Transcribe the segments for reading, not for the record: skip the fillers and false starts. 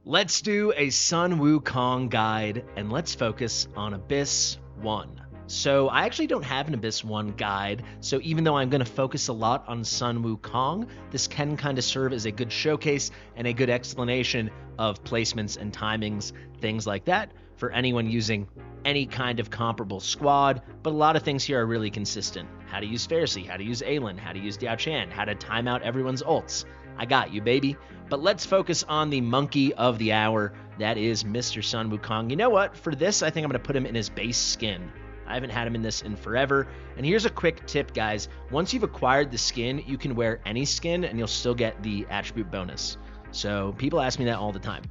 Let's do a Sun Wukong guide, and let's focus on Abyss 1. So I actually don't have an Abyss 1 guide, so even though I'm going to focus a lot on Sun Wukong, this can kind of serve as a good showcase and a good explanation of placements and timings, things like that, for anyone using any kind of comparable squad, but a lot of things here are really consistent. How to use Fasti, how to use Aelin, how to use Diao Chan, how to time out everyone's ults. I got you, baby. But let's focus on the monkey of the hour. That is Mr. Sun Wukong. You know what? For this, I think I'm going to put him in his base skin. I haven't had him in this in forever. And here's a quick tip, guys. Once you've acquired the skin, you can wear any skin and you'll still get the attribute bonus. So people ask me that all the time.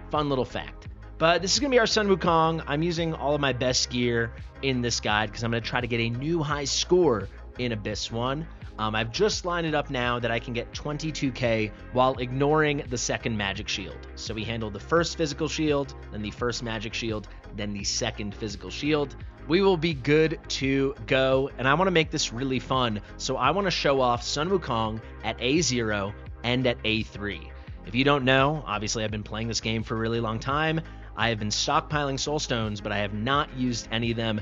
Fun little fact. But this is going to be our Sun Wukong. I'm using all of my best gear in this guide because I'm going to try to get a new high score in Abyss 1. I've just lined it up now that I can get 22k while ignoring the second magic shield. So we handle the first physical shield, then the first magic shield, then the second physical shield. We will be good to go, and I want to make this really fun. So I want to show off Sun Wukong at A0 and at A3. If you don't know, obviously I've been playing this game for a really long time. I have been stockpiling soul stones, but I have not used any of them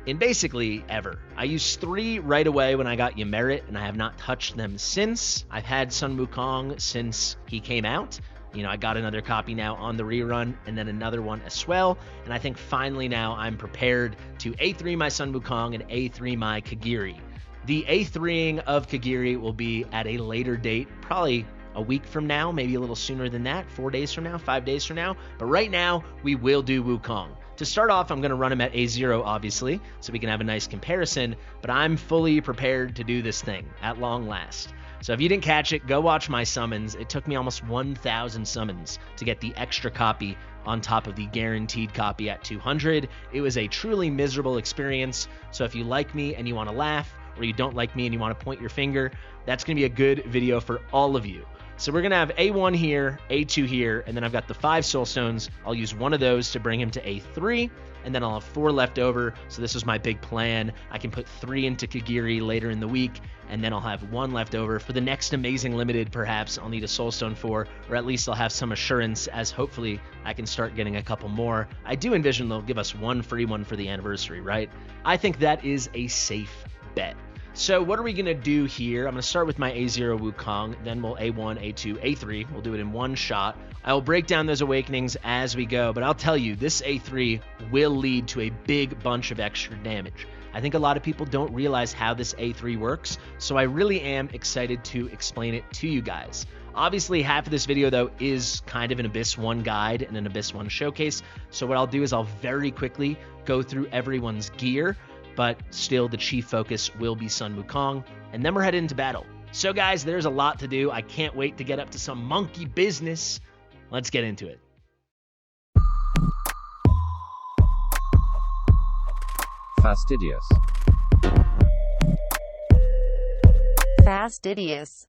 in basically ever. I used 3 right away when I got Ymerit, and I have not touched them since. I've had Sun Wukong since he came out. You know, I got another copy now on the rerun, and then another one as well. And I think finally now I'm prepared to A3 my Sun Wukong and A3 my Kagiri. The A3ing of Kagiri will be at a later date, probably a week from now, maybe a little sooner than that, 4 days from now, 5 days from now. But right now, we will do Wukong. To start off, I'm going to run him at A0, obviously, so we can have a nice comparison, but I'm fully prepared to do this thing at long last. So if you didn't catch it, go watch my summons. It took me almost 1,000 summons to get the extra copy on top of the guaranteed copy at 200. It was a truly miserable experience, so if you like me and you want to laugh, or you don't like me and you want to point your finger, that's going to be a good video for all of you. So we're going to have A1 here, A2 here, and then I've got the 5 soul stones. I'll use one of those to bring him to A3, and then I'll have 4 left over. So this was my big plan. I can put 3 into Kagiri later in the week, and then I'll have 1 left over. For the next amazing limited, perhaps I'll need a soul stone for, or at least I'll have some assurance as hopefully I can start getting a couple more. I do envision they'll give us 1 free one for the anniversary, right? I think that is a safe bet. So what are we going to do here? I'm going to start with my A0 Wukong, then we'll A1, A2, A3. We'll do it in one shot. I'll break down those awakenings as we go, but I'll tell you, this A3 will lead to a big bunch of extra damage. I think a lot of people don't realize how this A3 works, so I really am excited to explain it to you guys. Obviously, half of this video, though, is kind of an Abyss 1 guide and an Abyss 1 showcase, so what I'll do is I'll very quickly go through everyone's gear, but still the chief focus will be Sun Wukong, and then we're headed into battle. So guys, there's a lot to do. I can't wait to get up to some monkey business. Let's get into it. Fastidious. Fastidious.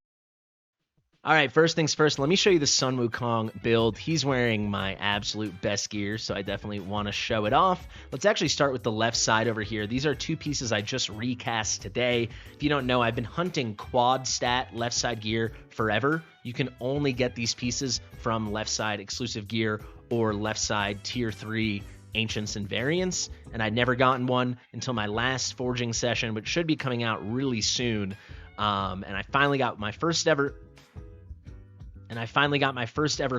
All right, first things first, let me show you the Sun Wukong build. He's wearing my absolute best gear, so I definitely want to show it off. Let's actually start with the left side over here. These are 2 pieces I just recast today. If you don't know, I've been hunting quad stat left side gear forever. You can only get these pieces from left side exclusive gear or left side tier 3 ancients and variants, and I'd never gotten one until my last forging session, which should be coming out really soon. And I finally got my first ever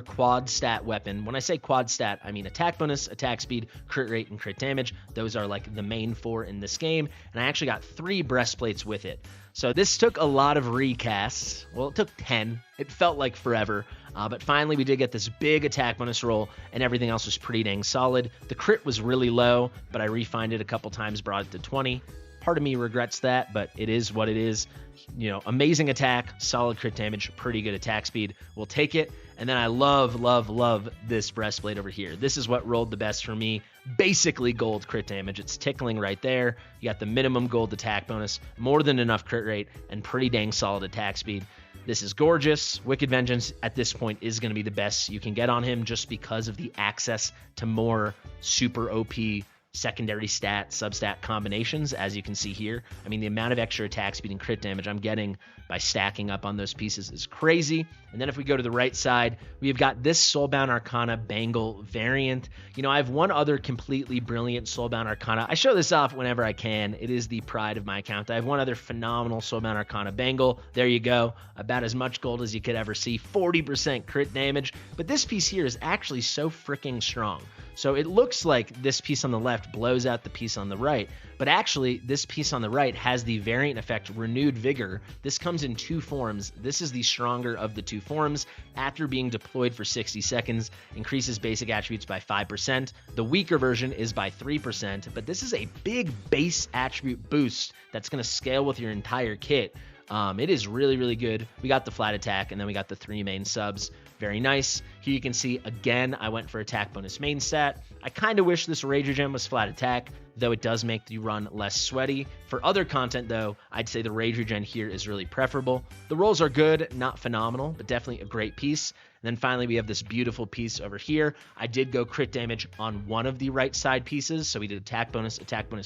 quad stat weapon. When I say quad stat, I mean attack bonus, attack speed, crit rate, and crit damage. Those are like the main 4 in this game, and I actually got 3 breastplates with it. So this took a lot of recasts. Well, it took 10. It felt like forever, but finally we did get this big attack bonus roll, and everything else was pretty dang solid. The crit was really low, but I refined it a couple times, brought it to 20. Part of me regrets that, but it is what it is. You know, amazing attack, solid crit damage, pretty good attack speed. We'll take it. And then I love, love, love this breastplate over here. This is what rolled the best for me. Basically gold crit damage. It's tickling right there. You got the minimum gold attack bonus, more than enough crit rate, and pretty dang solid attack speed. This is gorgeous. Wicked Vengeance at this point is going to be the best you can get on him just because of the access to more super OP secondary stat, substat combinations, as you can see here. I mean, the amount of extra attack speed and crit damage I'm getting by stacking up on those pieces is crazy. And then if we go to the right side, we've got this Soulbound Arcana bangle variant. You know, I have one other completely brilliant Soulbound Arcana. I show this off whenever I can. It is the pride of my account. I have one other phenomenal Soulbound Arcana bangle. There you go. About as much gold as you could ever see. 40% crit damage. But this piece here is actually so freaking strong. So it looks like this piece on the left blows out the piece on the right, but actually this piece on the right has the variant effect Renewed Vigor. This comes in two forms. This is the stronger of the two forms. After being deployed for 60 seconds, increases basic attributes by 5%. The weaker version is by 3%, but this is a big base attribute boost that's going to scale with your entire kit. It is really, really good. We got the flat attack, and then we got the 3 main subs. Very nice. Here you can see, again, I went for attack bonus main stat. I kind of wish this Rage Regen was flat attack, though it does make the run less sweaty. For other content, though, I'd say the Rage Regen here is really preferable. The rolls are good, not phenomenal, but definitely a great piece. And then finally, we have this beautiful piece over here. I did go crit damage on one of the right side pieces, so we did attack bonus,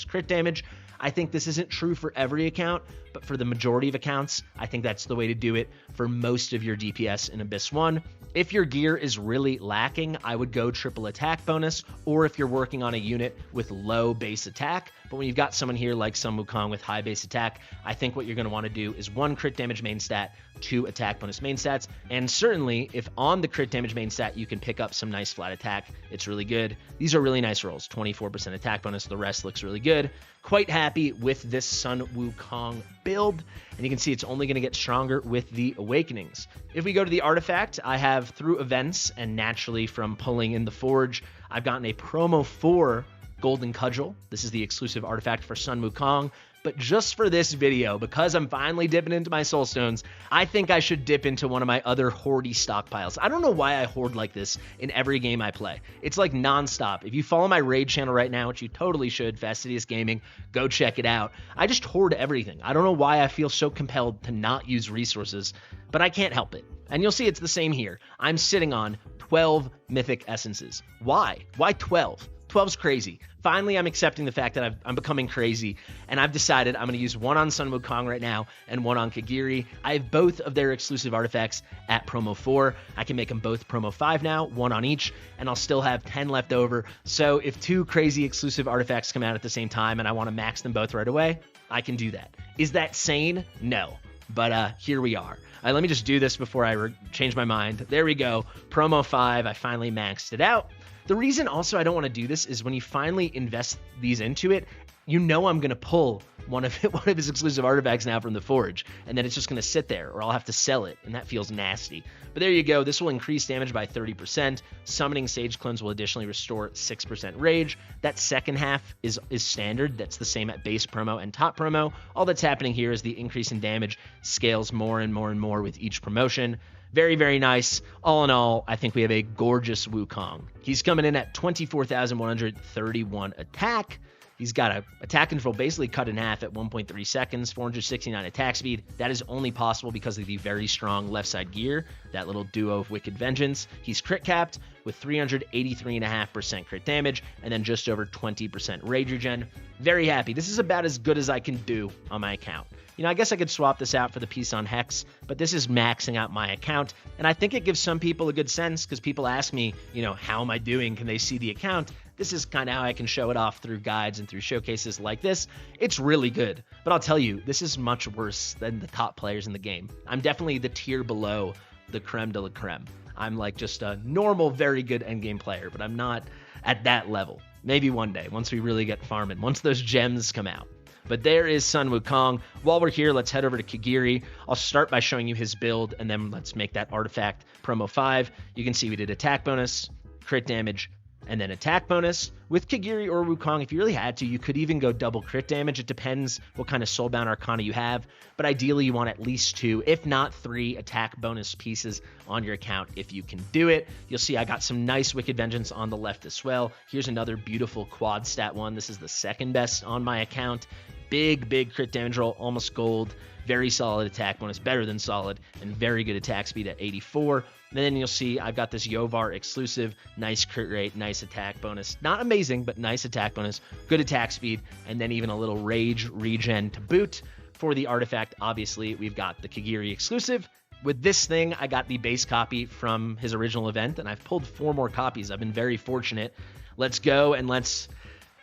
crit damage. I think this isn't true for every account, but for the majority of accounts, I think that's the way to do it for most of your DPS in Abyss 1. If your gear is really lacking, I would go triple attack bonus, or if you're working on a unit with low base attack. But when you've got someone here like Sun Wukong with high base attack, I think what you're going to want to do is 1 crit damage main stat, 2 attack bonus main stats, and certainly if on the crit damage main stat you can pick up some nice flat attack, it's really good. These are really nice rolls, 24% attack bonus, the rest looks really good. Quite happy with this Sun Wukong build, and you can see it's only going to get stronger with the Awakenings. If we go to the artifact, I have through events and naturally from pulling in the Forge, I've gotten a promo 4 Golden Cudgel. This is the exclusive artifact for Sun Wukong. But just for this video, because I'm finally dipping into my soul stones, I think I should dip into one of my other hoardy stockpiles. I don't know why I hoard like this in every game I play. It's like nonstop. If you follow my raid channel right now, which you totally should, Fastidious Gaming, go check it out. I just hoard everything. I don't know why I feel so compelled to not use resources, but I can't help it. And you'll see it's the same here. I'm sitting on 12 mythic essences. Why? Why 12? 12's crazy. Finally, I'm accepting the fact that I'm becoming crazy, and I've decided I'm going to use one on Sun Wukong right now and one on Kagiri. I have both of their exclusive artifacts at promo 4. I can make them both promo 5 now, one on each, and I'll still have 10 left over. So if 2 crazy exclusive artifacts come out at the same time and I want to max them both right away, I can do that. Is that sane? No. But here we are. Let me just do this before I change my mind. There we go. Promo 5. I finally maxed it out. The reason also I don't want to do this is when you finally invest these into it, you know I'm going to pull one of his exclusive artifacts now from the Forge, and then it's just going to sit there, or I'll have to sell it, and that feels nasty. But there you go. This will increase damage by 30%. Summoning Sage Cleanse will additionally restore 6% rage. That second half is standard. That's the same at base promo and top promo. All that's happening here is the increase in damage scales more and more and more with each promotion. Very, very nice. All in all, I think we have a gorgeous Wukong. He's coming in at 24,131 attack. He's got a attack control basically cut in half at 1.3 seconds, 469 attack speed. That is only possible because of the very strong left side gear, that little duo of Wicked Vengeance. He's crit capped with 383.5% crit damage and then just over 20% Rage Regen. Very happy. This is about as good as I can do on my account. You know, I guess I could swap this out for the piece on Hex, but this is maxing out my account, and I think it gives some people a good sense because people ask me, you know, how am I doing? Can they see the account? This is kind of how I can show it off through guides and through showcases like this. It's really good, but I'll tell you, this is much worse than the top players in the game. I'm definitely the tier below the creme de la creme. I'm like just a normal, very good endgame player, but I'm not at that level. Maybe one day, once we really get farming, once those gems come out. But there is Sun Wukong. While we're here, let's head over to Kagiri. I'll start by showing you his build, and then let's make that artifact promo 5. You can see we did attack bonus, crit damage, and then attack bonus. With Kagiri or Wukong, if you really had to, you could even go double crit damage. It depends what kind of Soulbound Arcana you have, but ideally you want at least 2, if not 3, attack bonus pieces on your account if you can do it. You'll see I got some nice Wicked Vengeance on the left as well. Here's another beautiful quad stat one. This is the second best on my account. Big crit damage roll, almost gold. Very solid attack bonus, better than solid, and very good attack speed at 84. And then you'll see I've got this Yovar exclusive, nice crit rate, nice attack bonus. Not amazing, but nice attack bonus, good attack speed, and then even a little rage regen to boot. For the artifact, obviously, we've got the Kagiri exclusive. With this thing, I got the base copy from his original event, and I've pulled 4 more copies. I've been very fortunate. Let's go and let's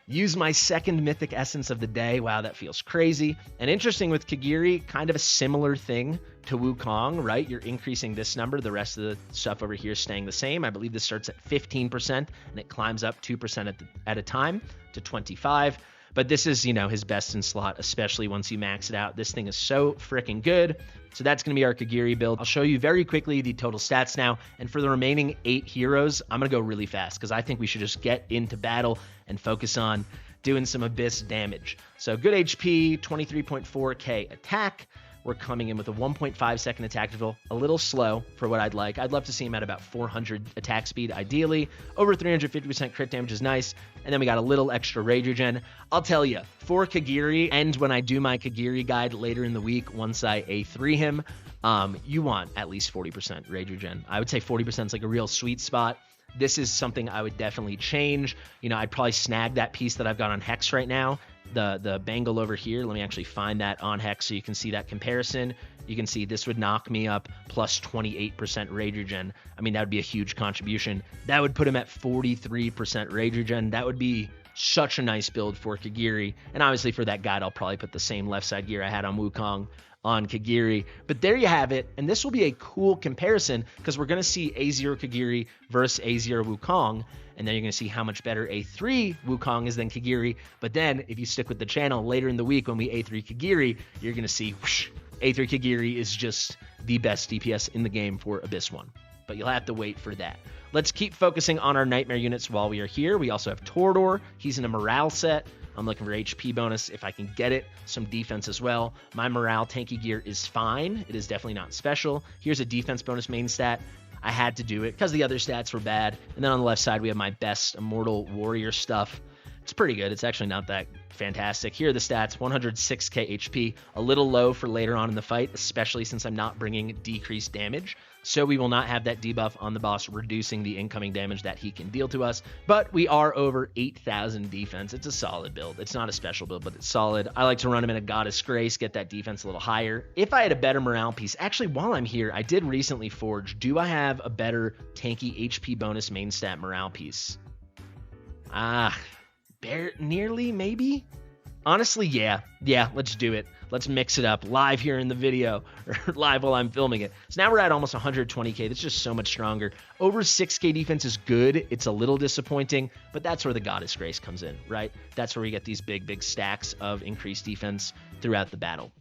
use my second mythic essence of the day. Wow, that feels crazy. And interesting with Kagiri, kind of a similar thing to Wukong, right? You're increasing this number. The rest of the stuff over here is staying the same. I believe this starts at 15% and it climbs up 2% at a time to 25. But this is, you know, his best in slot, especially once you max it out. This thing is so freaking good. So that's going to be our Kagiri build. I'll show you very quickly the total stats now. And for the remaining 8 heroes, I'm going to go really fast because I think we should just get into battle and focus on doing some Abyss damage. So good HP, 23.4k attack. We're coming in with a 1.5 second attack interval, a little slow for what I'd like. I'd love to see him at about 400 attack speed, ideally. Over 350% crit damage is nice. And then we got a little extra rage regen. I'll tell you, for Kagiri, and when I do my Kagiri guide later in the week, once I A3 him, you want at least 40% rage regen. I would say 40% is like a real sweet spot. This is something I would definitely change. You know, I'd probably snag that piece that I've got on Hex right now, the bangle over here. Let me actually find that on Hex so you can see that comparison. You can see this would knock me up plus 28% rage regen. I mean, that would be a huge contribution. That would put him at 43% rage regen. That would be such a nice build for Kagiri. And obviously for that guide, I'll probably put the same left side gear I had on Wukong on Kagiri. But there you have it. And this will be a cool comparison because we're going to see A0 Kagiri versus A0 Wukong. And then you're going to see how much better A3 Wukong is than Kagiri. But then if you stick with the channel later in the week when we A3 Kagiri, you're going to see whoosh, A3 Kagiri is just the best DPS in the game for Abyss 1. But you'll have to wait for that. Let's keep focusing on our Nightmare units while we are here. We also have Torador. He's in a morale set. I'm looking for HP bonus if I can get it. Some defense as well. My morale tanky gear is fine. It is definitely not special. Here's a defense bonus main stat. I had to do it because the other stats were bad. And then on the left side, we have my best Immortal Warrior stuff. It's pretty good. It's actually not that fantastic. Here are the stats, 106k HP, a little low for later on in the fight, especially since I'm not bringing decreased damage. So we will not have that debuff on the boss, reducing the incoming damage that he can deal to us. But we are over 8,000 defense. It's a solid build. It's not a special build, but it's solid. I like to run him in a Goddess Grace, get that defense a little higher. If I had a better morale piece, actually, while I'm here, I did recently forge. Do I have a better tanky HP bonus main stat morale piece? Nearly, maybe? Honestly, yeah, let's do it. Let's mix it up live here in the video, or live while I'm filming it. So now we're at almost 120k. That's just so much stronger. Over 6k defense is good. It's a little disappointing, but that's where the Goddess Grace comes in, right? That's where we get these big stacks of increased defense throughout the battle.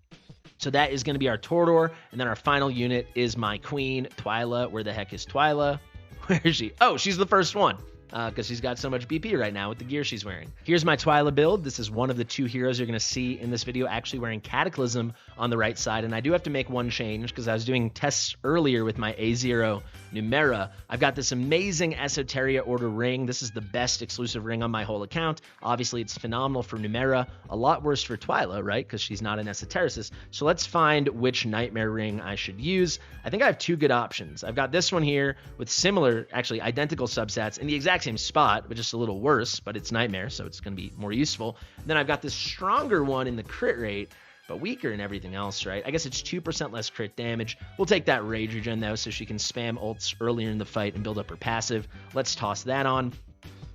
So that is going to be our Torador, and then our final unit is my queen, Twyla. Where the heck is Twyla? Where is she? Oh, she's the first one. Because she's got so much BP right now with the gear she's wearing. Here's my Twyla build. This is one of the 2 heroes you're going to see in this video actually wearing Cataclysm on the right side. And I do have to make one change because I was doing tests earlier with my A0 Numera. I've got this amazing Esoteria Order ring. This is the best exclusive ring on my whole account. Obviously, it's phenomenal for Numera. A lot worse for Twyla, right? Because she's not an esotericist. So let's find which Nightmare ring I should use. I think I have 2 good options. I've got this one here with similar, actually identical substats in the exact same spot, but just a little worse, but it's Nightmare, so it's going to be more useful. And then I've got this stronger one in the crit rate, but weaker in everything else, right? I guess it's 2% less crit damage. We'll take that Rage Regen, though, so she can spam ults earlier in the fight and build up her passive. Let's toss that on.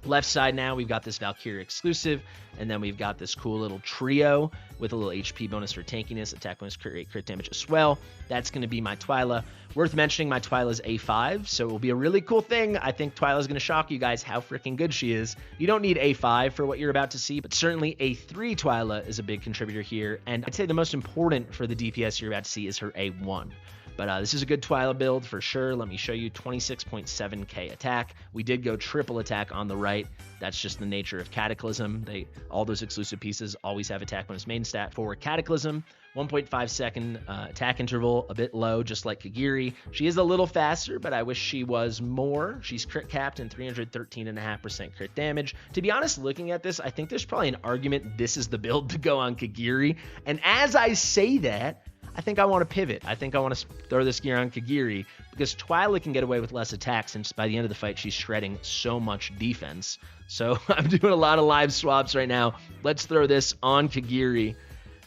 Left side now, we've got this Valkyria exclusive, and then we've got this cool little trio with a little HP bonus for tankiness, attack bonus, crit rate, crit damage as well. That's going to be my Twyla. Worth mentioning, my Twyla is A5, so it will be a really cool thing. I think Twyla is going to shock you guys how freaking good she is. You don't need A5 for what you're about to see, but certainly A3 Twyla is a big contributor here, and I'd say the most important for the DPS you're about to see is her A1. But this is a good Twyla build for sure. Let me show you 26.7k attack. We did go triple attack on the right. That's just the nature of Cataclysm. All those exclusive pieces always have attack bonus main stat for Cataclysm. 1.5 second attack interval, a bit low, just like Kagiri. She is a little faster, but I wish she was more. She's crit capped and 313.5% crit damage. To be honest, looking at this, I think there's probably an argument this is the build to go on Kagiri. And as I say that, I think I want to pivot. I think I want to throw this gear on Kagiri because Twyla can get away with less attacks, since by the end of the fight, she's shredding so much defense. So I'm doing a lot of live swaps right now. Let's throw this on Kagiri.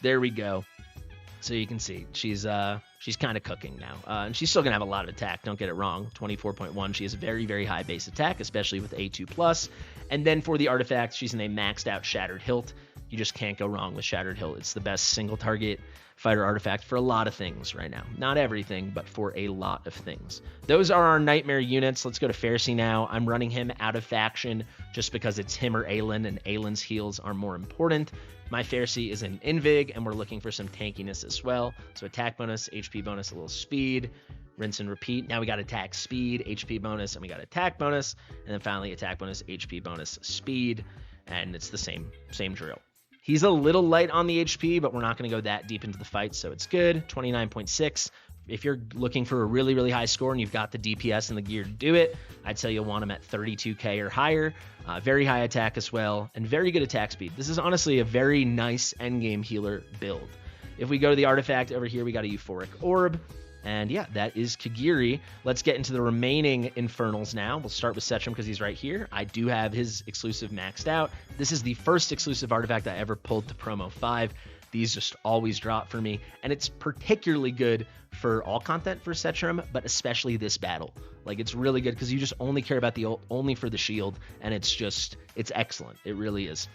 There we go. So you can see she's kind of cooking now. And she's still going to have a lot of attack, don't get it wrong. 24.1, she has a very, very high base attack, especially with A2+. And then for the artifact, she's in a maxed out Shattered Hilt. You just can't go wrong with Shattered Hilt. It's the best single target fighter artifact for a lot of things right now. Not everything, but for a lot of things. Those are our Nightmare units. Let's go to Pharisee now. I'm running him out of faction just because it's him or Aelin, and Aelin's heals are more important. My Pharisee is an Invig, and we're looking for some tankiness as well. So attack bonus, HP bonus, a little speed, rinse and repeat. Now we got attack speed, HP bonus, and we got attack bonus, and then finally attack bonus, HP bonus, speed, and it's the same drill. He's a little light on the HP, but we're not going to go that deep into the fight, so it's good. 29.6. If you're looking for a really, really high score and you've got the DPS and the gear to do it, I'd say you'll want him at 32k or higher. Very high attack as well, and very good attack speed. This is honestly a very nice endgame healer build. If we go to the artifact over here, we got a Euphoric Orb. And yeah, that is Kagiri. Let's get into the remaining Infernals now. We'll start with Setram because he's right here. I do have his exclusive maxed out. This is the first exclusive artifact I ever pulled to Promo 5. These just always drop for me. And it's particularly good for all content for Setram, but especially this battle. Like, it's really good because you just only care about the ult, only for the shield. And it's excellent. It really is.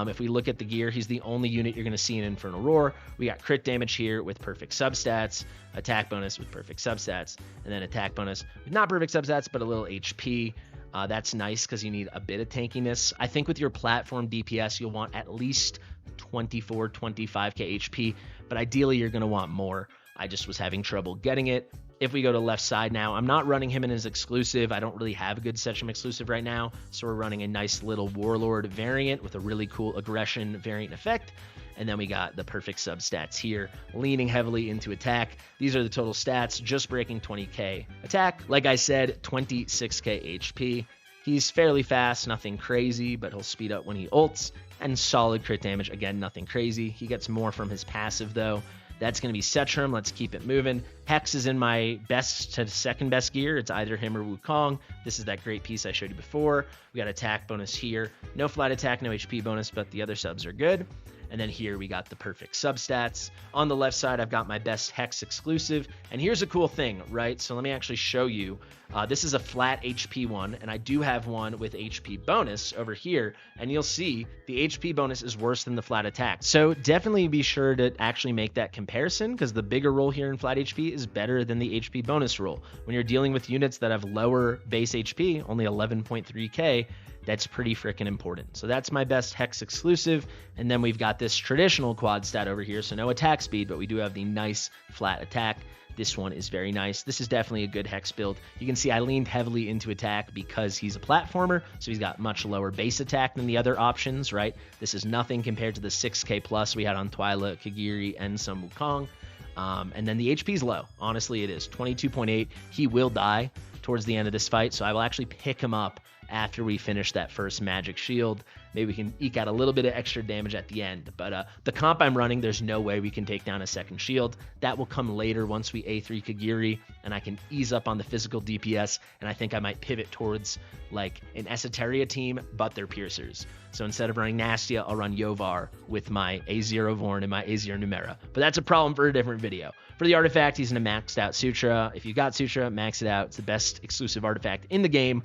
If we look at the gear, he's the only unit you're going to see in Infernal Roar. We got crit damage here with perfect substats, attack bonus with perfect substats, and then attack bonus with not perfect substats, but a little HP. That's nice because you need a bit of tankiness. I think with your platform DPS, you'll want at least 24, 25k HP, but ideally you're going to want more. I just was having trouble getting it. If we go to left side now, I'm not running him in his exclusive. I don't really have a good Setram exclusive right now, so we're running a nice little Warlord variant with a really cool aggression variant effect. And then we got the perfect substats here, leaning heavily into attack. These are the total stats, just breaking 20k attack. Like I said, 26k HP. He's fairly fast, nothing crazy, but he'll speed up when he ults. And solid crit damage, again, nothing crazy. He gets more from his passive though. That's going to be Setram. Let's keep it moving. Hex is in my best to second best gear. It's either him or Wukong. This is that great piece I showed you before. We got attack bonus here. No flat attack, no HP bonus, but the other subs are good. And then here we got the perfect substats. On the left side, I've got my best Hex exclusive. And here's a cool thing, right? So let me actually show you. This is a flat HP one, and I do have one with HP bonus over here. And you'll see the HP bonus is worse than the flat attack. So definitely be sure to actually make that comparison, because the bigger roll here in flat HP is better than the HP bonus roll. When you're dealing with units that have lower base HP, only 11.3k, that's pretty freaking important. So that's my best Hex exclusive. And then we've got this traditional quad stat over here. So no attack speed, but we do have the nice flat attack. This one is very nice. This is definitely a good Hex build. You can see I leaned heavily into attack because he's a platformer. So he's got much lower base attack than the other options, right? This is nothing compared to the 6k plus we had on Twyla, Kagiri, and Sun Wukong. And then the HP is low. Honestly, it is 22.8. He will die towards the end of this fight. So I will actually pick him up after we finish that first magic shield. Maybe we can eke out a little bit of extra damage at the end. But the comp I'm running, there's no way we can take down a second shield. That will come later once we A3 Kagiri, and I can ease up on the physical DPS, and I think I might pivot towards like an Esoteria team, but they're piercers. So instead of running Nastia, I'll run Yovar with my A0 Vorn and my A0 Numera. But that's a problem for a different video. For the artifact, he's in a maxed out Sutra. If you got Sutra, max it out. It's the best exclusive artifact in the game.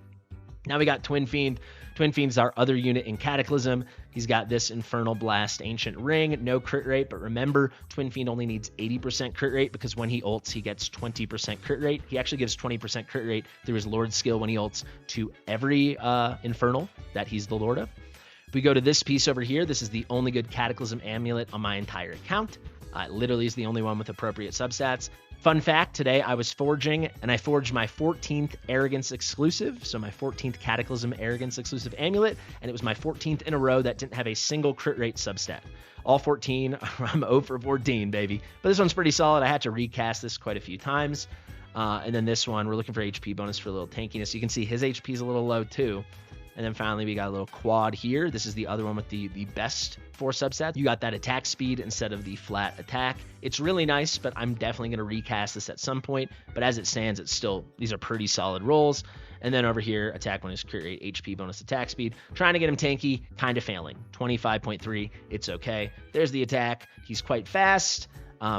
Now we got Twin Fiend. Twin Fiend's our other unit in Cataclysm. He's got this Infernal Blast Ancient Ring, no crit rate, but remember, Twin Fiend only needs 80% crit rate because when he ults, he gets 20% crit rate. He actually gives 20% crit rate through his Lord skill when he ults to every Infernal that he's the Lord of. If we go to this piece over here, this is the only good Cataclysm amulet on my entire account. It literally is the only one with appropriate substats. Fun fact, today I was forging, and I forged my 14th Arrogance exclusive, so my 14th Cataclysm Arrogance exclusive amulet, and it was my 14th in a row that didn't have a single crit rate substat. All 14, I'm 0 for 14, baby. But this one's pretty solid. I had to recast this quite a few times. And then this one, we're looking for HP bonus for a little tankiness. You can see his HP is a little low too. And then finally, we got a little quad here. This is the other one with the best 4 substats. You got that attack speed instead of the flat attack. It's really nice, but I'm definitely going to recast this at some point. But as it stands, it's still, these are pretty solid rolls. And then over here, attack bonus, create HP bonus, attack speed. Trying to get him tanky, kind of failing. 25.3, it's okay. There's the attack. He's quite fast.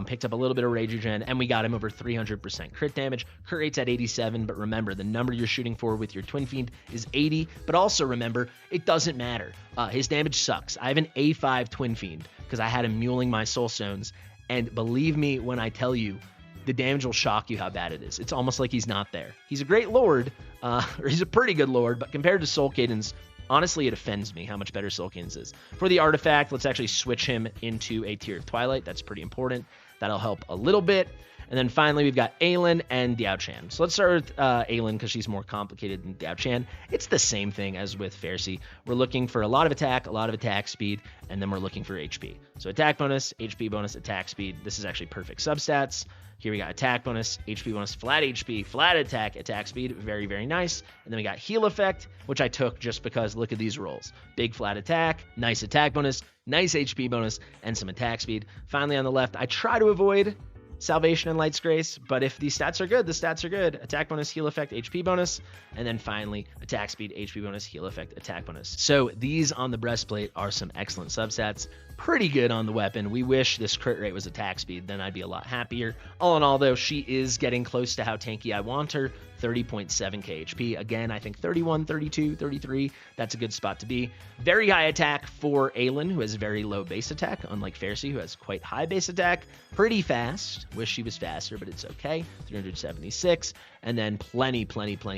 Picked up a little bit of Rage Regen, and we got him over 300% crit damage. Crit rate's at 87, but remember, the number you're shooting for with your Twin Fiend is 80, but also remember, it doesn't matter. His damage sucks. I have an A5 Twin Fiend because I had him muling my Soul Stones, and believe me when I tell you, the damage will shock you how bad it is. It's almost like he's not there. He's a great Lord, or he's a pretty good Lord, but compared to Soul Cadence, honestly, it offends me how much better Soul Cadence is. For the artifact, let's actually switch him into a Tear of Twilight. That's pretty important. That'll help a little bit. And then finally, we've got Aelin and Diao Chan. So let's start with Aelin because she's more complicated than Diao Chan. It's the same thing as with Fasti. We're looking for a lot of attack speed, and then we're looking for HP. So attack bonus, HP bonus, attack speed. This is actually perfect substats. Here we got attack bonus, HP bonus, flat HP, flat attack speed. Very, very nice. And then we got heal effect, which I took just because look at these rolls. Big flat attack, nice attack bonus, nice HP bonus, and some attack speed. Finally on the left, I try to avoid Salvation and Light's Grace, but if these stats are good, the stats are good. Attack bonus, heal effect, HP bonus, and then finally attack speed, HP bonus, heal effect, attack bonus. So these on the breastplate are some excellent substats. Pretty good on the weapon. We wish this crit rate was attack speed, then I'd be a lot happier. All in all, though, she is getting close to how tanky I want her. 30.7k HP. Again, I think 31, 32, 33, that's a good spot to be. Very high attack for Aelin, who has very low base attack, unlike Fasti, who has quite high base attack. Pretty fast. Wish she was faster, but it's okay. 376. And then plenty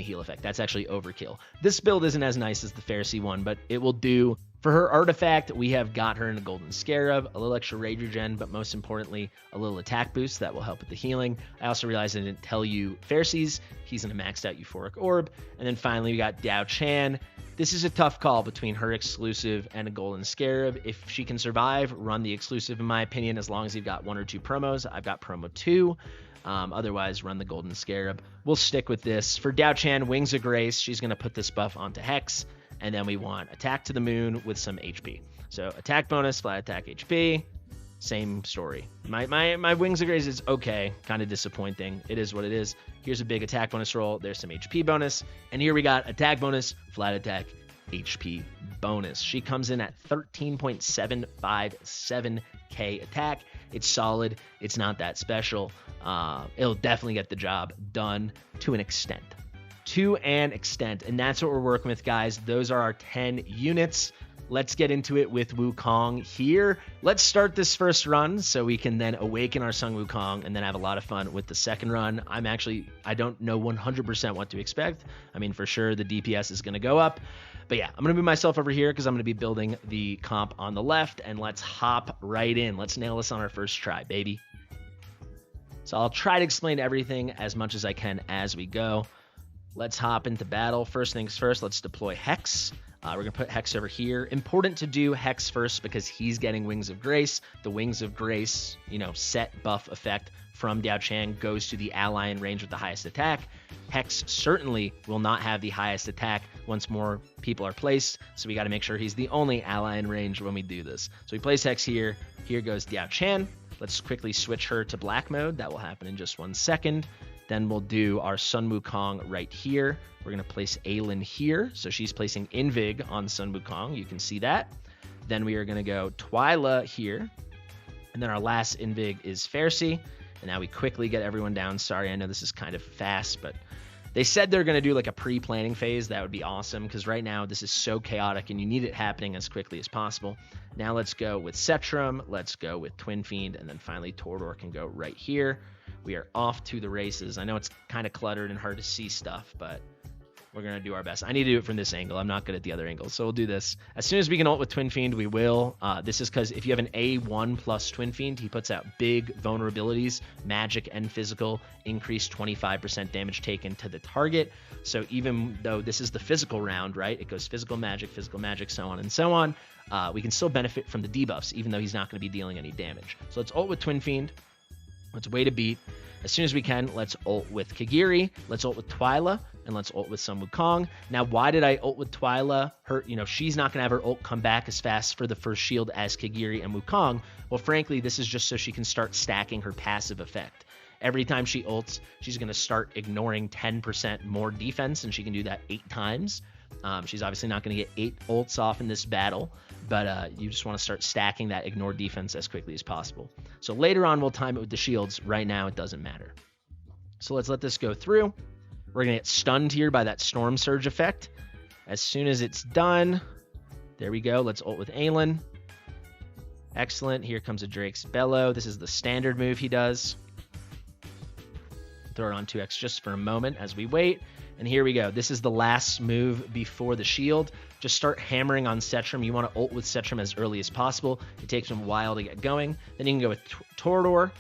heal effect. That's actually overkill. This build isn't as nice as the Fasti one, but it will do. For her artifact, we have got her in a Golden Scarab, a little extra Rage Regen, but most importantly, a little attack boost that will help with the healing. I also realized I didn't tell you Fasti's. He's in a maxed out Euphoric Orb. And then finally, we got Diao Chan. This is a tough call between her exclusive and a Golden Scarab. If she can survive, run the exclusive, in my opinion, as long as you've got 1 or 2 promos. I've got promo 2. Otherwise, run the Golden Scarab. We'll stick with this. For Diao Chan, Wings of Grace, she's going to put this buff onto Hex. And then we want attack to the moon with some HP. So attack bonus, flat attack HP, same story. My Wings of Grace is okay, kind of disappointing. It is what it is. Here's a big attack bonus roll. There's some HP bonus. And here we got attack bonus, flat attack, HP bonus. She comes in at 13.757k attack. It's solid. It's not that special. It'll definitely get the job done to an extent. And that's what we're working with, guys. Those are our 10 units. Let's get into it with Wukong here. Let's start this first run so we can then awaken our Sun Wukong and then have a lot of fun with the second run. I don't know 100% what to expect. I mean, for sure the DPS is going to go up. But yeah, I'm going to move myself over here because I'm going to be building the comp on the left. And let's hop right in. Let's nail this on our first try, baby. So I'll try to explain everything as much as I can as we go. Let's hop into battle. First things first, let's deploy Hex. We're going to put Hex over here. Important to do Hex first because he's getting Wings of Grace. The Wings of Grace, set buff effect from Diao Chan goes to the ally in range with the highest attack. Hex certainly will not have the highest attack once more people are placed, so we got to make sure he's the only ally in range when we do this. So we place Hex here. Here goes Diao Chan. Let's quickly switch her to black mode. That will happen in just 1 second. Then we'll do our Sun Wukong right here. We're going to place Aelin here. So she's placing Invig on Sun Wukong. You can see that. Then we are going to go Twyla here. And then our last Invig is Fasti. And now we quickly get everyone down. Sorry, I know this is kind of fast, but they said they're going to do like a pre-planning phase. That would be awesome because right now this is so chaotic and you need it happening as quickly as possible. Now let's go with Setram. Let's go with Twin Fiend. And then finally Tordor can go right here. We are off to the races. I know it's kind of cluttered and hard to see stuff, but we're going to do our best. I need to do it from this angle. I'm not good at the other angle, so we'll do this. As soon as we can ult with Twin Fiend, we will. This is because if you have an A1 plus Twin Fiend, he puts out big vulnerabilities, magic and physical, increase 25% damage taken to the target. So even though this is the physical round, right, it goes physical magic, so on and so on, we can still benefit from the debuffs, even though he's not going to be dealing any damage. So let's ult with Twin Fiend. Let's wait a beat. As soon as we can, let's ult with Kagiri. Let's ult with Twyla. and let's ult with Sun Wukong. Now, why did I ult with Twyla? She's not going to have her ult come back as fast for the first shield as Kagiri and Wukong. Well, frankly, this is just so she can start stacking her passive effect. Every time she ults, she's going to start ignoring 10% more defense, and she can do that 8 times. She's obviously not going to get 8 ults off in this battle, but you just want to start stacking that ignore defense as quickly as possible. So later on, we'll time it with the shields. Right now, it doesn't matter. So let's let this go through. We're going to get stunned here by that Storm Surge effect. As soon as it's done, there we go. Let's ult with Aelin. Excellent. Here comes a Drake's Bellow. This is the standard move he does. Throw it on 2x just for a moment as we wait. And here we go. This is the last move before the shield. Just start hammering on Setram. You want to ult with Setram as early as possible. It takes him a while to get going. Then you can go with Torador.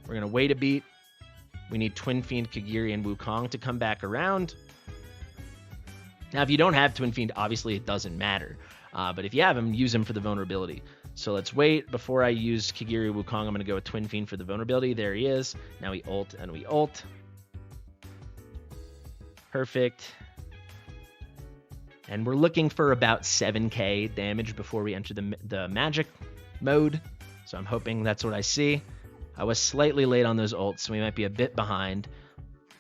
We're going to wait a beat. We need Twin Fiend, Kagiri, and Wukong to come back around. Now, if you don't have Twin Fiend, obviously it doesn't matter. But if you have him, use him for the vulnerability. So let's wait. Before I use Kagiri Wukong, I'm going to go with Twin Fiend for the vulnerability. There he is. Now we ult and we ult. Perfect. And we're looking for about 7k damage before we enter the magic mode. So I'm hoping that's what I see. I was slightly late on those ults, so we might be a bit behind.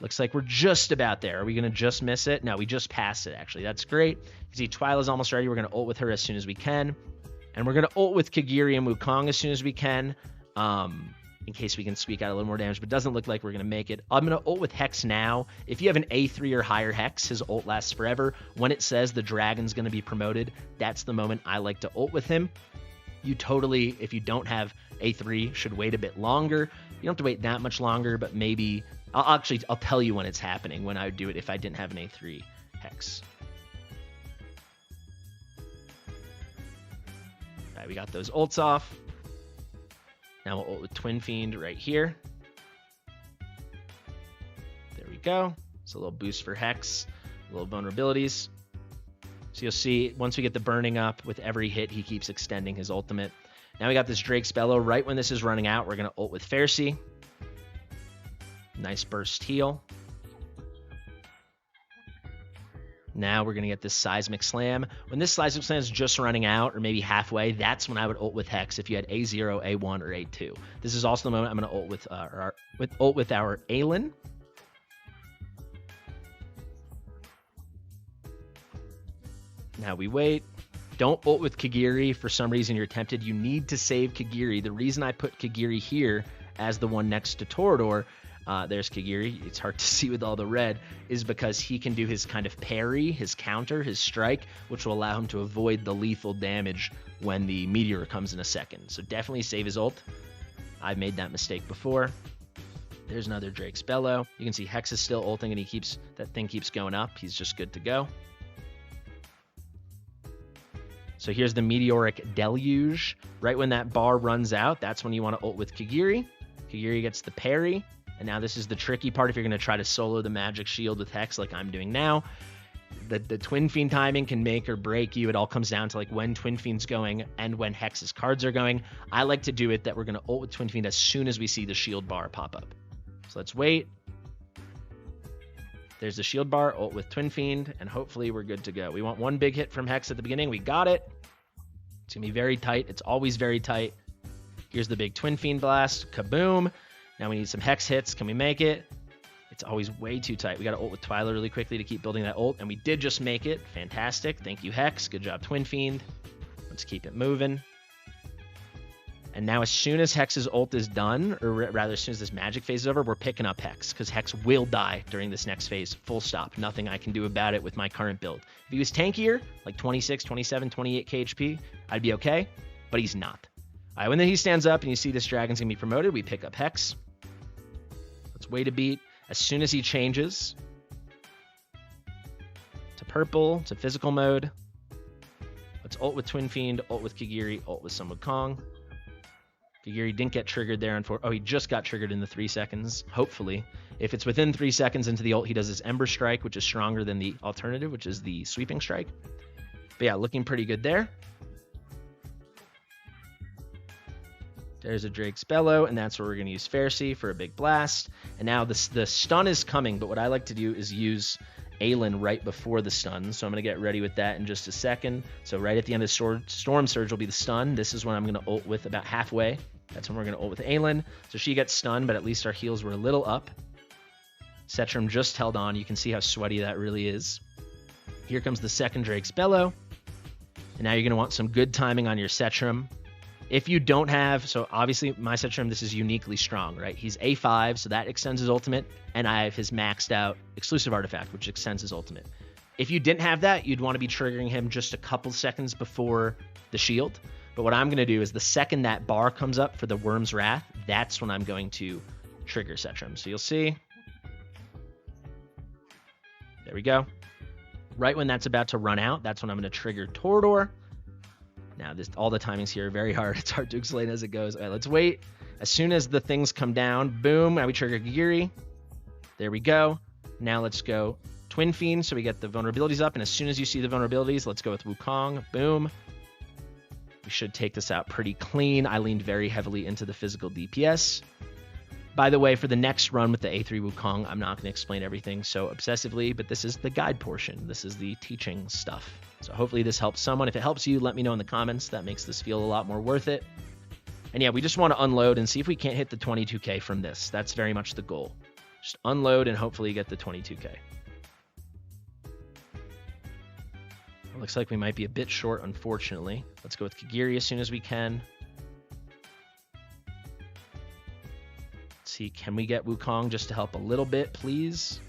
Looks like we're just about there. Are we going to just miss it? No, we just passed it, actually. That's great. You see Twyla's almost ready. We're going to ult with her as soon as we can. And we're going to ult with Kagiri and Wukong as soon as we can, in case we can squeak out a little more damage. But it doesn't look like we're going to make it. I'm going to ult with Hex now. If you have an A3 or higher Hex, his ult lasts forever. When it says the dragon's going to be promoted, that's the moment I like to ult with him. You totally, if you don't have A3, should wait a bit longer. You don't have to wait that much longer, but maybe... I'll tell you when it's happening, when I would do it if I didn't have an A3 Hex. All right, we got those ults off. Now we'll ult with Twin Fiend right here. There we go. It's a little boost for Hex, little vulnerabilities. So you'll see, once we get the burning up, with every hit, he keeps extending his ultimate. Now we got this Drake's Bellow. Right when this is running out, we're going to ult with Fasti. Nice burst heal. Now we're going to get this Seismic Slam. When this Seismic Slam is just running out, or maybe halfway, that's when I would ult with Hex if you had A0, A1, or A2. This is also the moment I'm going to ult with our Aelin. Now we wait. Don't ult with Kagiri. For some reason you're tempted. You need to save Kagiri. The reason I put Kagiri here as the one next to Torador, there's Kagiri, it's hard to see with all the red, is because he can do his kind of parry, his counter, his strike, which will allow him to avoid the lethal damage when the meteor comes in a second. So definitely save his ult. I've made that mistake before. There's another Drake's Bellow. You can see Hex is still ulting and that thing keeps going up. He's just good to go. So here's the Meteoric Deluge. Right when that bar runs out, that's when you want to ult with Kagiri. Kagiri gets the parry. And now this is the tricky part if you're going to try to solo the magic shield with Hex like I'm doing now. The Twin Fiend timing can make or break you. It all comes down to like when Twin Fiend's going and when Hex's cards are going. I like to do it that we're going to ult with Twin Fiend as soon as we see the shield bar pop up. So let's wait. There's the shield bar, ult with Twin Fiend, and hopefully we're good to go. We want one big hit from Hex at the beginning. We got it. It's going to be very tight. It's always very tight. Here's the big Twin Fiend blast. Kaboom. Now we need some Hex hits. Can we make it? It's always way too tight. We got to ult with Twyla really quickly to keep building that ult, and we did just make it. Fantastic. Thank you, Hex. Good job, Twin Fiend. Let's keep it moving. And now as soon as Hex's ult is done, or rather as soon as this magic phase is over, we're picking up Hex, because Hex will die during this next phase. Full stop. Nothing I can do about it with my current build. If he was tankier, like 26, 27, 28 KHP, I'd be okay, but he's not. All right, when he stands up and you see this dragon's going to be promoted, we pick up Hex. Let's wait a beat. As soon as he changes to purple, to physical mode, let's ult with Twin Fiend, ult with Kagiri, ult with Sun Wukong. Kagiri didn't get triggered there. Oh, he just got triggered in the 3 seconds, hopefully. If it's within 3 seconds into the ult, he does his Ember Strike, which is stronger than the alternative, which is the Sweeping Strike. But yeah, looking pretty good there. There's a Drake's Bellow, and that's where we're going to use Fasti for a big blast. And now the stun is coming, but what I like to do is use Aelin right before the stun, so I'm going to get ready with that in just a second. So right at the end of Storm Surge will be the stun. This is when I'm going to ult with about halfway. That's when we're going to ult with Aelin. So she gets stunned, but at least our heals were a little up. Setram just held on. You can see how sweaty that really is. Here comes the second Drake's Bellow. And now you're going to want some good timing on your Setram. If you don't have, so obviously my Setram, this is uniquely strong, right? He's A5, so that extends his ultimate, and I have his maxed out exclusive artifact, which extends his ultimate. If you didn't have that, you'd want to be triggering him just a couple seconds before the shield. But what I'm going to do is the second that bar comes up for the Worm's Wrath, that's when I'm going to trigger Setram. So you'll see. There we go. Right when that's about to run out, that's when I'm going to trigger Torador. Now, all the timings here are very hard. It's hard to explain as it goes. All right, let's wait. As soon as the things come down, boom, now we trigger Kagiri. There we go. Now let's go Twin Fiend, so we get the vulnerabilities up. And as soon as you see the vulnerabilities, let's go with Wukong. Boom. We should take this out pretty clean. I leaned very heavily into the physical DPS. By the way, for the next run with the A3 Wukong, I'm not going to explain everything so obsessively, but this is the guide portion. This is the teaching stuff. So hopefully this helps someone. If it helps you, let me know in the comments. That makes this feel a lot more worth it. And yeah, we just want to unload and see if we can't hit the 22k from this. That's very much the goal. Just unload and hopefully get the 22k. It looks like we might be a bit short, unfortunately. Let's go with Kagiri as soon as we can. Let's see, can we get Wukong just to help a little bit, please?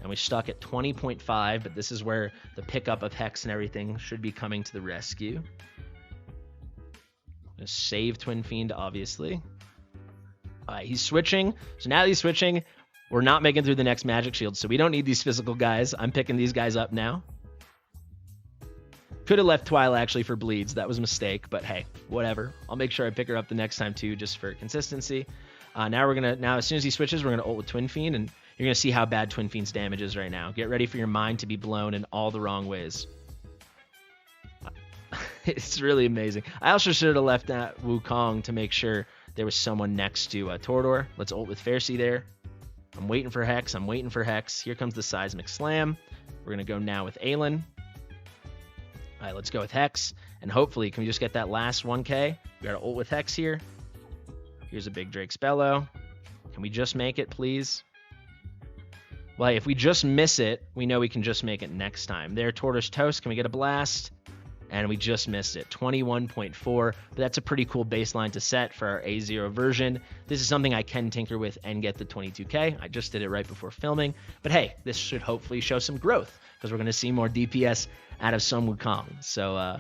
And we stuck at 20.5, but this is where the pickup of Hex and everything should be coming to the rescue. Gonna save Twin Fiend, obviously. All right, he's switching. So now that he's switching, we're not making through the next magic shield, so we don't need these physical guys. I'm picking these guys up now. Could have left Twyla actually for bleeds. That was a mistake, but hey, whatever. I'll make sure I pick her up the next time too, just for consistency. Now as soon as he switches, we're gonna ult with Twin Fiend, and you're gonna see how bad Twin Fiend's damage is right now. Get ready for your mind to be blown in all the wrong ways. It's really amazing. I also should have left that Wukong to make sure there was someone next to Torador. Let's ult with Faircy there. I'm waiting for Hex. I'm waiting for Hex. Here comes the Seismic Slam. We're gonna go now with Aelin. All right, let's go with Hex, and hopefully, can we just get that last 1k? We got to ult with Hex here. Here's a big Drake's Bellow. Can we just make it, please? Well, if we just miss it, we know we can just make it next time. There, Tortoise Toast. Can we get a blast? And we just missed it. 21.4, but that's a pretty cool baseline to set for our A0 version. This is something I can tinker with and get the 22k. I just did it right before filming. But hey, this should hopefully show some growth, because we're going to see more DPS out of Sun Wukong. So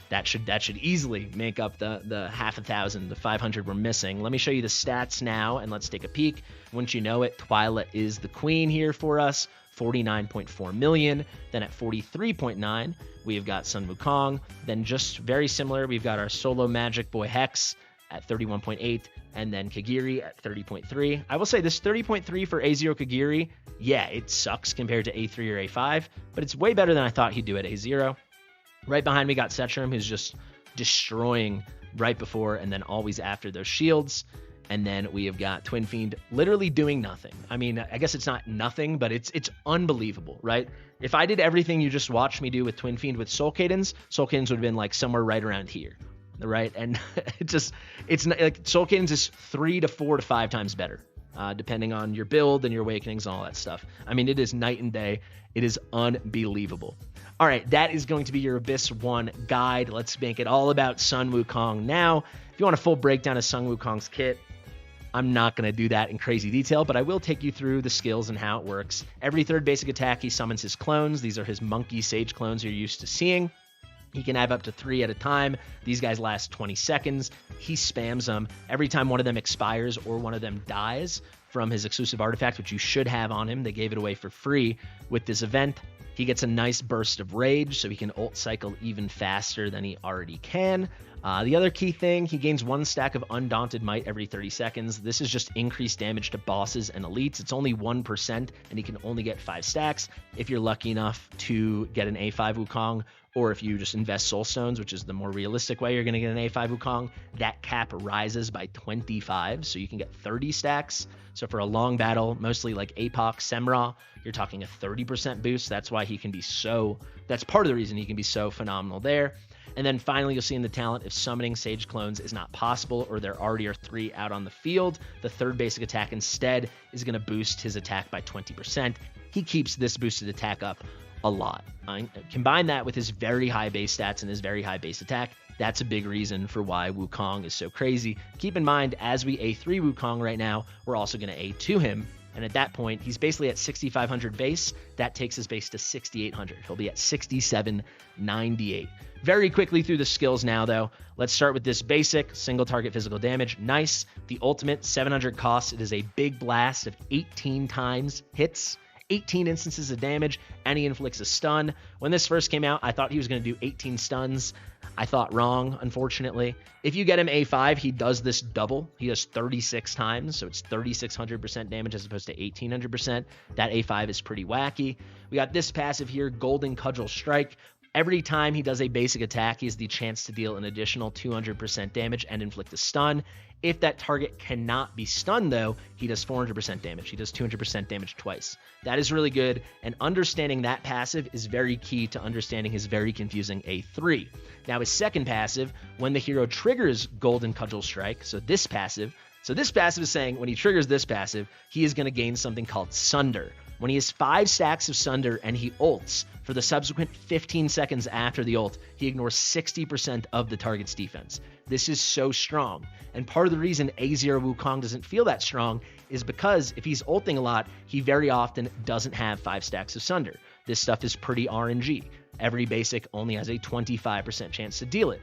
that should easily make up the 500,000, the 500 we're missing. Let me show you the stats now, and let's take a peek. Wouldn't you know it, Twyla is the queen here for us. 49.4 million. Then at 43.9, we've got Sun Wukong. Then just very similar, we've got our solo magic boy Hex at 31.8, and then Kagiri at 30.3. I will say this 30.3 for A0 Kagiri, yeah, it sucks compared to A3 or A5, but it's way better than I thought he'd do at A0. Right behind me got Setram, who's just destroying right before and then always after those shields. And then we have got Twin Fiend literally doing nothing. I mean, I guess it's not nothing, but it's unbelievable, right? If I did everything you just watched me do with Twin Fiend with Soul Cadence would have been like somewhere right around here, right? And it's not like Soul Cadence is 3 to 4 to 5 times better, depending on your build and your awakenings and all that stuff. I mean, it is night and day. It is unbelievable. All right, that is going to be your Abyss 1 guide. Let's make it all about Sun Wukong now. If you want a full breakdown of Sun Wukong's kit, I'm not going to do that in crazy detail, but I will take you through the skills and how it works. Every third basic attack, he summons his clones. These are his monkey sage clones you're used to seeing. He can have up to 3 at a time. These guys last 20 seconds. He spams them. Every time one of them expires or one of them dies from his exclusive artifact, which you should have on him, they gave it away for free with this event, he gets a nice burst of rage, so he can ult cycle even faster than he already can. The other key thing, he gains 1 stack of Undaunted Might every 30 seconds. This is just increased damage to bosses and elites. It's only 1%, and he can only get 5 stacks if you're lucky enough to get an A5 Wukong, or if you just invest Soul Stones, which is the more realistic way you're going to get an A5 Wukong. That cap rises by 25, so you can get 30 stacks. So for a long battle, mostly like Apoc, Semra, you're talking a 30% boost. That's why he can be so, that's part of the reason he can be so phenomenal there. And then finally, you'll see in the talent, if summoning Sage Clones is not possible or there already are 3 out on the field, the 3rd basic attack instead is going to boost his attack by 20%. He keeps this boosted attack up a lot. Combine that with his very high base stats and his very high base attack. That's a big reason for why Wukong is so crazy. Keep in mind, as we A3 Wukong right now, we're also going to A2 him. And at that point, he's basically at 6,500 base. That takes his base to 6,800. He'll be at 6,798. Very quickly through the skills now, though. Let's start with this basic single target physical damage. Nice. The ultimate, 700 costs. It is a big blast of 18 times hits. 18 instances of damage, and he inflicts a stun. When this first came out, I thought he was going to do 18 stuns. I thought wrong, unfortunately. If you get him A5, he does this double. He does 36 times, so it's 3,600% damage as opposed to 1,800%. That A5 is pretty wacky. We got this passive here, Golden Cudgel Strike. Every time he does a basic attack, he has the chance to deal an additional 200% damage and inflict a stun. If that target cannot be stunned, though, he does 400% damage. He does 200% damage twice. That is really good, and understanding that passive is very key to understanding his very confusing A3. Now, his second passive, when the hero triggers Golden Cudgel Strike, so this passive is saying when he triggers this passive, he is going to gain something called Sunder. When he has 5 stacks of Sunder and he ults, for the subsequent 15 seconds after the ult, he ignores 60% of the target's defense. This is so strong. And part of the reason A0 Wukong doesn't feel that strong is because if he's ulting a lot, he very often doesn't have 5 stacks of Sunder. This stuff is pretty RNG. Every basic only has a 25% chance to deal it.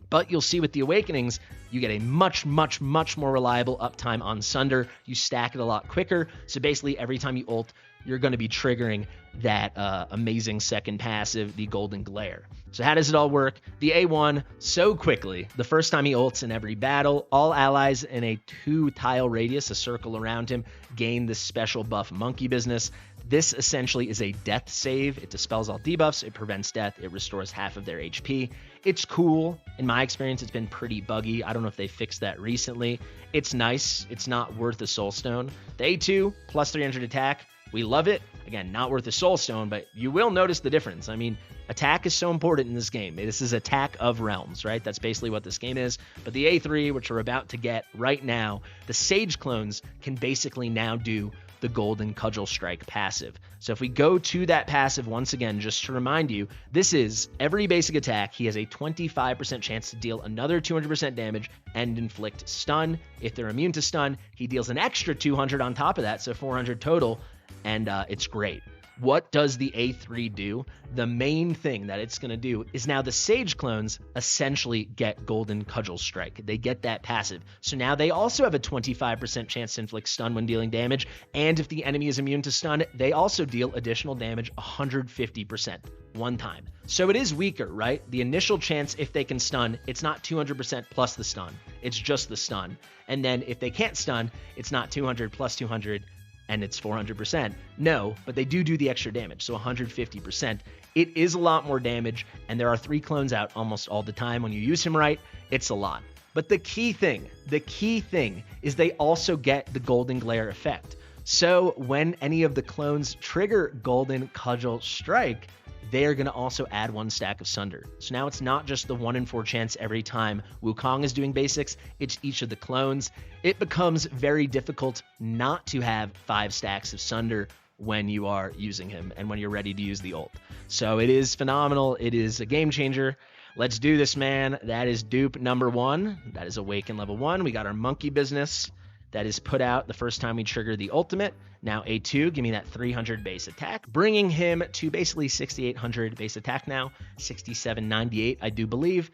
But you'll see with the Awakenings, you get a much, much, much more reliable uptime on Sunder. You stack it a lot quicker. So basically, every time you ult, you're going to be triggering that amazing second passive, the Golden Glare. So how does it all work? The A1, so quickly, the first time he ults in every battle, all allies in a 2-tile radius, a circle around him, gain this special buff monkey business. This essentially is a death save. It dispels all debuffs, it prevents death, it restores half of their HP. It's cool. In my experience, it's been pretty buggy. I don't know if they fixed that recently. It's nice. It's not worth a soul stone. The A2, plus 300 attack, we love it. Again, not worth a soul stone, but you will notice the difference. I mean, attack is so important in this game. This is attack of realms, right? That's basically what this game is. But the A3, which we're about to get right now, the Sage clones can basically now do the Golden Cudgel Strike passive. So if we go to that passive once again, just to remind you, this is every basic attack, he has a 25% chance to deal another 200% damage and inflict stun. If they're immune to stun, he deals an extra 200 on top of that, so 400 total, and it's great. What does the A3 do? The main thing that it's going to do is now the Sage clones essentially get Golden Cudgel Strike. They get that passive. So now they also have a 25% chance to inflict stun when dealing damage. And if the enemy is immune to stun, they also deal additional damage 150% one time. So it is weaker, right? The initial chance if they can stun, it's not 200% plus the stun. It's just the stun. And then if they can't stun, it's not 200 plus 200 and it's 400%. No, but they do the extra damage, so 150%. It is a lot more damage, and there are 3 clones out almost all the time. When you use him right, it's a lot. But the key thing is they also get the Golden Glare effect. So when any of the clones trigger Golden Cudgel Strike, they are going to also add 1 stack of Sunder. So now it's not just the 1 in 4 chance every time Wukong is doing basics, it's each of the clones. It becomes very difficult not to have 5 stacks of Sunder when you are using him and when you're ready to use the ult. So it is phenomenal. It is a game changer. Let's do this, man. That is dupe number 1. That is Awaken level 1. We got our monkey business. That is put out the first time we trigger the ultimate. Now A2, give me that 300 base attack, bringing him to basically 6,800 base attack now, 6,798, I do believe.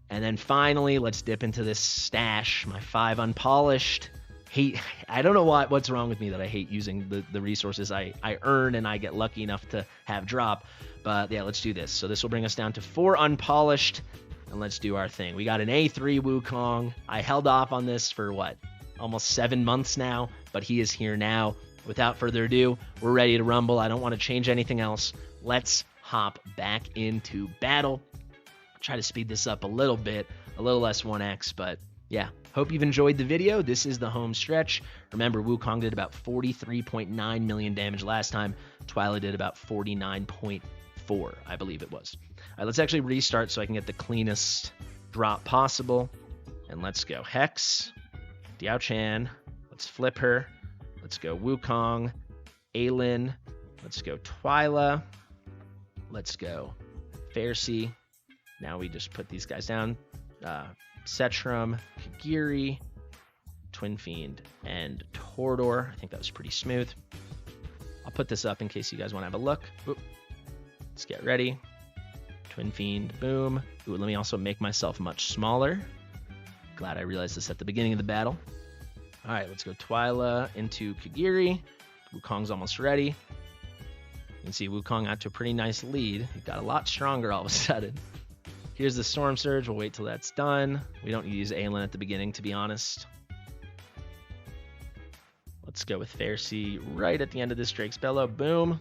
And then finally, let's dip into this stash, my 5 unpolished. I don't know what's wrong with me that I hate using the resources I earn and I get lucky enough to have drop. But yeah, let's do this. So this will bring us down to 4 unpolished. and let's do our thing. We got an A3 Wukong. I held off on this for what? Almost 7 months now, but he is here now. Without further ado, we're ready to rumble. I don't want to change anything else. Let's hop back into battle. Try to speed this up a little bit, a little less 1x, but yeah. Hope you've enjoyed the video. This is the home stretch. Remember, Wukong did about 43.9 million damage last time. Twyla did about 49.4, I believe it was. All right, let's actually restart so I can get the cleanest drop possible. And let's go Hex, Diao Chan. Let's flip her. Let's go Wukong, Aelin. Let's go Twyla. Let's go Fasti. Now we just put these guys down. Setram, Kagiri, Twin Fiend, and Tordor. I think that was pretty smooth. I'll put this up in case you guys want to have a look. Oop. Let's get ready. Twin Fiend, boom. Ooh, let me also make myself much smaller. Glad I realized this at the beginning of the battle. All right, let's go Twyla into Kagiri. Wukong's almost ready. You can see Wukong got to a pretty nice lead. He got a lot stronger all of a sudden. Here's the Storm Surge. We'll wait till that's done. We don't use Aelin at the beginning, to be honest. Let's go with Fasti right at the end of this Drake's Bellow. Boom.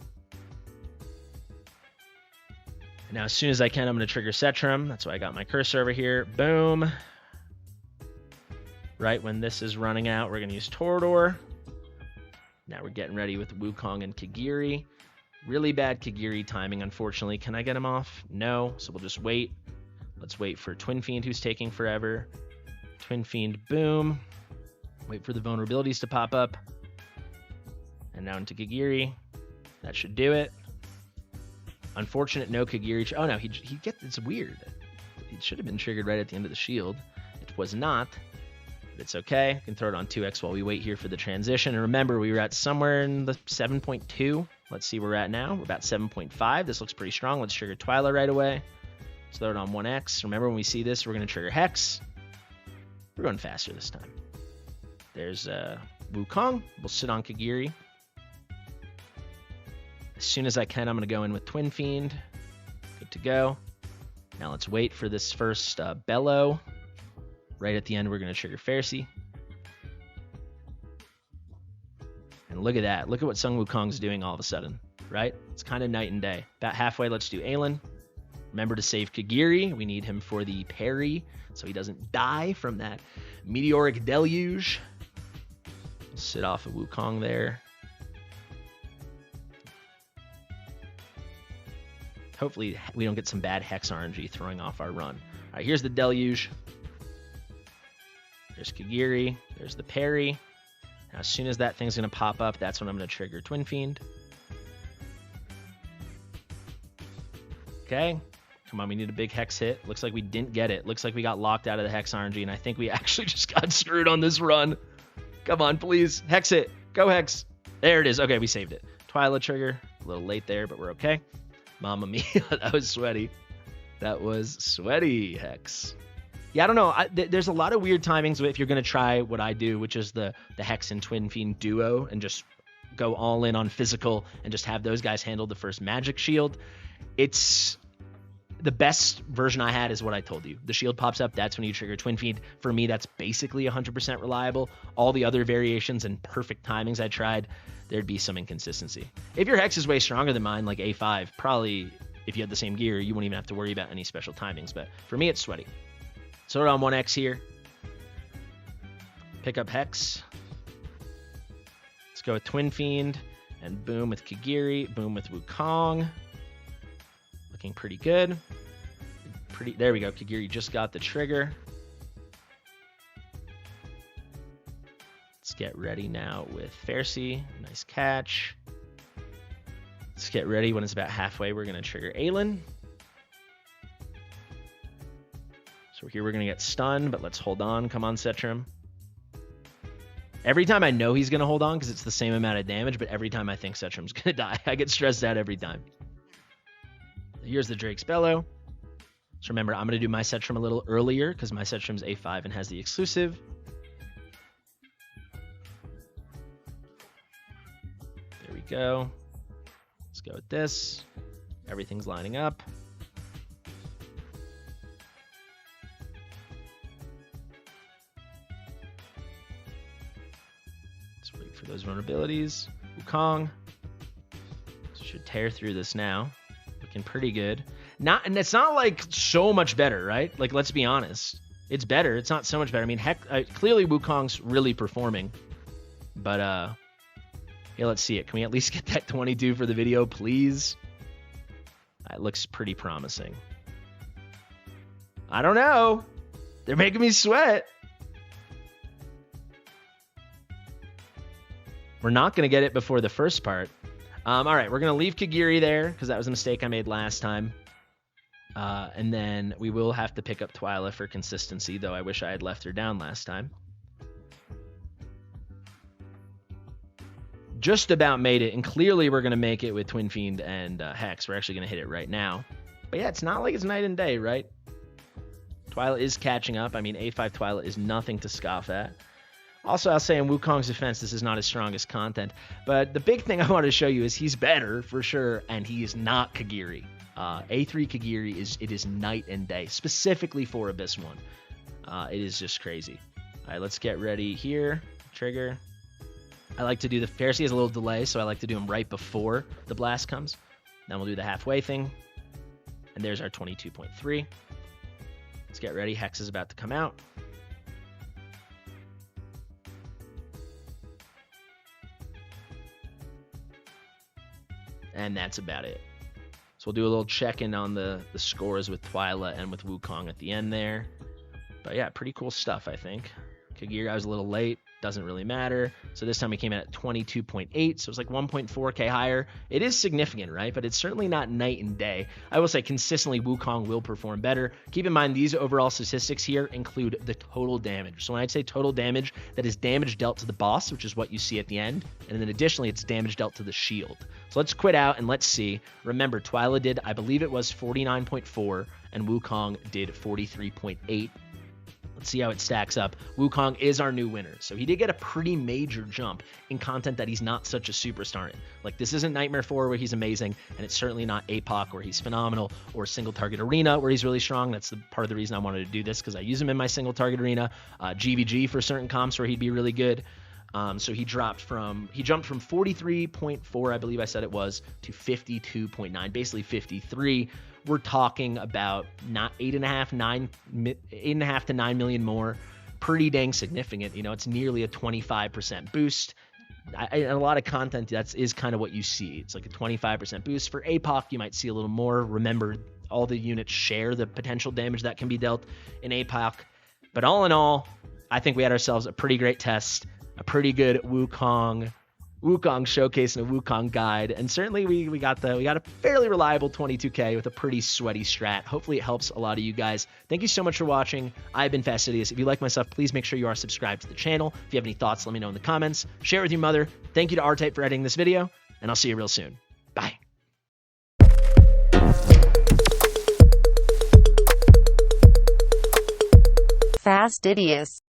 And now as soon as I can, I'm going to trigger Setram. That's why I got my cursor over here. Boom. Right when this is running out, we're going to use Tordor. Now we're getting ready with Wukong and Kagiri. Really bad Kagiri timing, unfortunately. Can I get him off? No, so we'll just wait. Let's wait for Twin Fiend, who's taking forever. Twin Fiend, boom. Wait for the vulnerabilities to pop up. And now into Kagiri. That should do it. Unfortunate, no Kagiri. Oh no, he gets, it's weird. It should have been triggered right at the end of the shield. It was not, but it's okay. I can throw it on 2x while we wait here for the transition. And remember, we were at somewhere in the 7.2. Let's see where we're at now. We're about 7.5. This looks pretty strong. Let's trigger Twyla right away. Let's throw it on 1x. Remember, when we see this, we're going to trigger Hex. We're going faster this time. There's Wukong. We'll sit on Kagiri. As soon as I can, I'm going to go in with Twin Fiend. Good to go. Now let's wait for this first Bellow. Right at the end, we're going to trigger Fasti. And look at that. Look at what Sun Wukong's doing all of a sudden, right? It's kind of night and day. About halfway, let's do Aelin. Remember to save Kagiri. We need him for the parry, so he doesn't die from that meteoric deluge. We'll sit off of Wukong there. Hopefully, we don't get some bad Hex RNG throwing off our run. All right, here's the deluge. There's Kagiri. There's the parry. Now, as soon as that thing's going to pop up, that's when I'm going to trigger Twin Fiend. Okay. Come on, we need a big Hex hit. Looks like we didn't get it. Looks like we got locked out of the Hex RNG, and I think we actually just got screwed on this run. Come on, please. Hex hit. Go Hex. There it is. Okay, we saved it. Twyla trigger. A little late there, but we're okay. Mamma mia. That was sweaty. That was sweaty, Hex. Yeah, I don't know. There's a lot of weird timings if you're going to try what I do, which is the Hex and Twin Fiend duo, and just go all in on physical and just have those guys handle the first magic shield. It's the best version I had is what I told you. The shield pops up, that's when you trigger Twin Fiend. For me, that's basically 100% reliable. All the other variations and perfect timings I tried, there'd be some inconsistency. If your Hex is way stronger than mine, like A5, probably if you had the same gear, you wouldn't even have to worry about any special timings. But for me, it's sweaty. So we're on 1x here. Pick up Hex. Let's go with Twin Fiend. And boom with Kagiri. Boom with Wukong. Looking pretty good. There we go. Kagiri just got the trigger. Let's get ready now with Fasti. Nice catch. Let's get ready. When it's about halfway, we're going to trigger Aelin. So here we're going to get stunned, but let's hold on. Come on, Setram. Every time I know he's going to hold on because it's the same amount of damage, but every time I think Setram's going to die, I get stressed out every time. Here's the Drake's Bellow. So remember, I'm going to do my Setram a little earlier because my Setram's A5 and has the exclusive. There we go. Let's go with this. Everything's lining up. Let's wait for those vulnerabilities. Wukong should tear through this now. Looking pretty good. And it's not like so much better, right? Like, let's be honest. It's better. It's not so much better. I mean, heck, clearly Wukong's really performing. But, yeah, let's see it. Can we at least get that 22 for the video, please? It looks pretty promising. I don't know. They're making me sweat. We're not going to get it before the first part. All right, we're going to leave Kagiri there because that was a mistake I made last time. And then we will have to pick up Twyla for consistency, though I wish I had left her down last time. Just about made it, and clearly we're going to make it with Twin Fiend and Hex. We're actually going to hit it right now. But yeah, it's not like it's night and day, right? Twyla is catching up. I mean, A5 Twyla is nothing to scoff at. Also, I'll say in Wukong's defense, this is not his strongest content. But the big thing I wanted to show you is he's better, for sure, and he is not Kagiri. A3 Kagiri is night and day, specifically for Abyss 1. It is just crazy. All right, let's get ready here. Trigger. I like to do the Pharisee has a little delay, so I like to do them right before the blast comes. Then we'll do the halfway thing. And there's our 22.3. Let's get ready. Hex is about to come out. And that's about it. So we'll do a little check-in on the scores with Twyla and with Wukong at the end there. But yeah, pretty cool stuff, I think. Kagiri, I was a little late. Doesn't really matter. So this time we came in at 22.8, so it's like 1.4k higher. It is significant, right? But it's certainly not night and day. I will say consistently Wukong will perform better. Keep in mind these overall statistics here include the total damage. So when I say total damage, that is damage dealt to the boss, which is what you see at the end. And then additionally, it's damage dealt to the shield. So let's quit out and let's see. Remember, Twyla did, I believe it was 49.4, and Wukong did 43.8. Let's see how it stacks up. Wukong is our new winner. So he did get a pretty major jump in content that he's not such a superstar in. Like, this isn't Nightmare 4 where he's amazing, and it's certainly not APOC where he's phenomenal, or Single Target Arena where he's really strong. That's the part of the reason I wanted to do this, because I use him in my Single Target Arena. GVG for certain comps where he'd be really good. So he jumped from 43.4, I believe I said it was, to 52.9, basically 53. We're talking about not 8.5 to 9 million more. Pretty dang significant. You know, it's nearly a 25% boost. A lot of content, is kind of what you see. It's like a 25% boost. For APOC, you might see a little more. Remember, all the units share the potential damage that can be dealt in APOC. But all in all, I think we had ourselves a pretty great test. A pretty good Wukong showcase and a Wukong guide, and certainly we got a fairly reliable 22k with a pretty sweaty strat. Hopefully it helps a lot of you guys. Thank you so much for watching. I've been Fastidious. If you like my stuff, please make sure you are subscribed to the channel. If you have any thoughts, let me know in the comments. Share with your mother. Thank you to R-Type for editing this video, and I'll see you real soon. Bye. Fastidious.